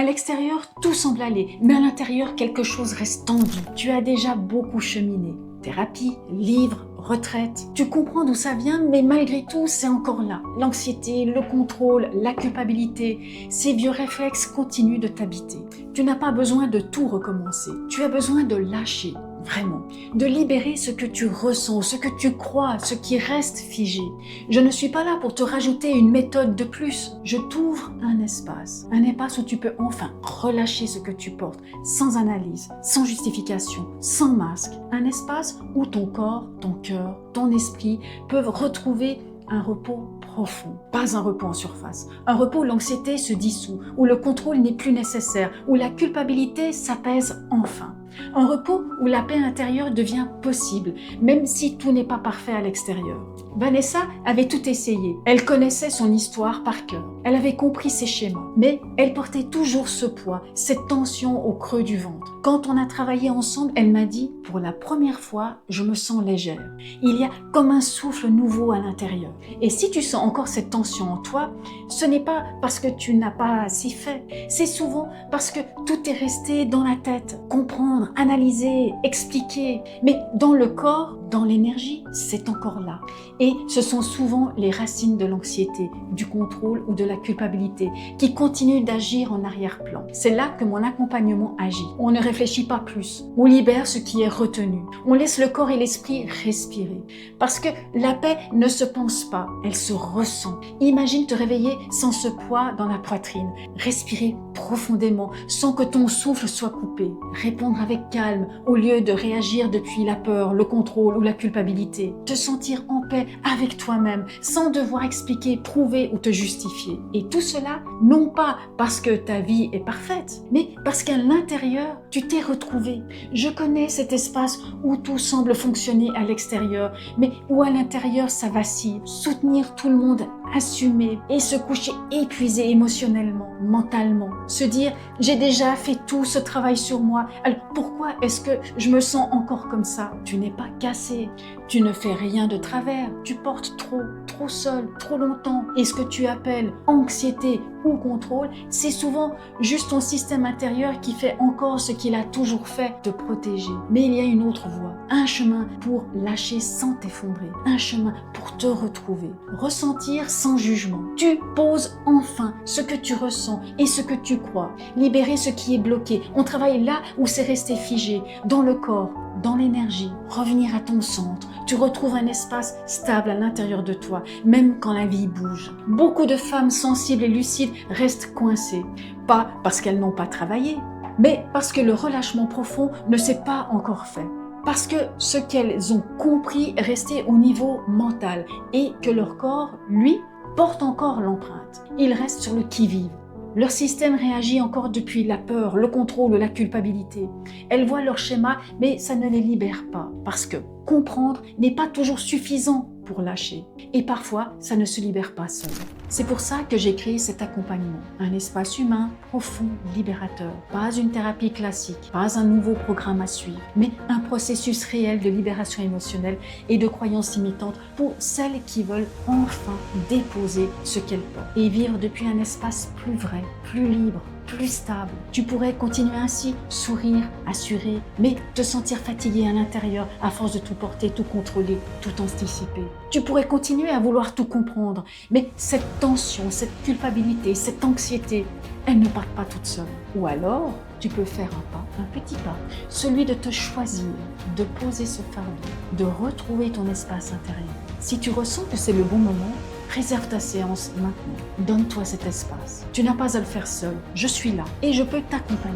À l'extérieur, tout semble aller, mais à l'intérieur, quelque chose reste tendu. Tu as déjà beaucoup cheminé. Thérapie, livres, retraite. Tu comprends d'où ça vient, mais malgré tout, c'est encore là. L'anxiété, le contrôle, la culpabilité, ces vieux réflexes continuent de t'habiter. Tu n'as pas besoin de tout recommencer. Tu as besoin de lâcher, vraiment. De libérer ce que tu ressens, ce que tu crois, ce qui reste figé. Je ne suis pas là pour te rajouter une méthode de plus. Je t'ouvre un espace où tu peux enfin relâcher ce que tu portes, sans analyse, sans justification, sans masque. Un espace où ton corps, ton cœur, ton esprit peuvent retrouver un repos profond, pas un repos en surface. Un repos où l'anxiété se dissout, où le contrôle n'est plus nécessaire, où la culpabilité s'apaise enfin. Un repos où la paix intérieure devient possible, même si tout n'est pas parfait à l'extérieur. Vanessa avait tout essayé. Elle connaissait son histoire par cœur. Elle avait compris ses schémas. Mais elle portait toujours ce poids, cette tension au creux du ventre. Quand on a travaillé ensemble, elle m'a dit « Pour la première fois, je me sens légère. Il y a comme un souffle nouveau à l'intérieur. » Et si tu sens encore cette tension en toi, ce n'est pas parce que tu n'as pas assez fait. C'est souvent parce que tout est resté dans la tête. Comprendre, analyser, expliquer. Mais dans le corps, dans l'énergie, c'est encore là. Et ce sont souvent les racines de l'anxiété, du contrôle ou de la culpabilité qui continuent d'agir en arrière-plan. C'est là que mon accompagnement agit. On ne réfléchit pas plus. On libère ce qui est retenu. On laisse le corps et l'esprit respirer. Parce que la paix ne se pense pas, elle se ressent. Imagine te réveiller sans ce poids dans la poitrine. Respirer profondément sans que ton souffle soit coupé. Répondre avec calme au lieu de réagir depuis la peur, le contrôle ou la culpabilité. Te sentir en paix avec toi-même sans devoir expliquer, prouver ou te justifier. Et tout cela, non pas parce que ta vie est parfaite, mais parce qu'à l'intérieur, tu t'es retrouvé. Je connais cet espace où tout semble fonctionner à l'extérieur, mais où à l'intérieur ça vacille. Soutenir tout le monde, assumer et se coucher épuisé émotionnellement, mentalement. Se dire, j'ai déjà fait tout ce travail sur moi, alors pourquoi est-ce que je me sens encore comme ça? Tu n'es pas cassé, tu ne fais rien de travers, tu portes trop seul, trop longtemps. Et ce que tu appelles anxiété ou contrôle, c'est souvent juste ton système intérieur qui fait encore ce qu'il a toujours fait, te protéger. Mais il y a une autre voie, un chemin pour lâcher sans t'effondrer, un chemin pour te retrouver, ressentir sans jugement. Tu poses enfin ce que tu ressens et ce que tu crois, libérer ce qui est bloqué. On travaille là où c'est resté figé, dans le corps, dans l'énergie, revenir à ton centre. Tu retrouves un espace stable à l'intérieur de toi, même quand la vie bouge. Beaucoup de femmes sensibles et lucides restent coincées, pas parce qu'elles n'ont pas travaillé, mais parce que le relâchement profond ne s'est pas encore fait. Parce que ce qu'elles ont compris est resté au niveau mental et que leur corps, lui, porte encore l'empreinte. Il reste sur le qui-vive. Leur système réagit encore depuis la peur, le contrôle ou la culpabilité. Elles voient leur schéma, mais ça ne les libère pas. Parce que comprendre n'est pas toujours suffisant pour lâcher. Et parfois, ça ne se libère pas seul. C'est pour ça que j'ai créé cet accompagnement. Un espace humain, profond, libérateur. Pas une thérapie classique, pas un nouveau programme à suivre, mais un processus réel de libération émotionnelle et de croyances limitantes pour celles qui veulent enfin déposer ce qu'elles portent et vivre depuis un espace plus vrai, plus libre, plus stable. Tu pourrais continuer ainsi, sourire, assurer, mais te sentir fatigué à l'intérieur à force de tout porter, tout contrôler, tout anticiper. Tu pourrais continuer à vouloir tout comprendre, mais cette tension, cette culpabilité, cette anxiété, elles ne partent pas toutes seules. Ou alors, tu peux faire un petit pas, celui de te choisir, de poser ce fardeau, de retrouver ton espace intérieur. Si tu ressens que c'est le bon moment, réserve ta séance maintenant. Donne-toi cet espace. Tu n'as pas à le faire seul. Je suis là et je peux t'accompagner.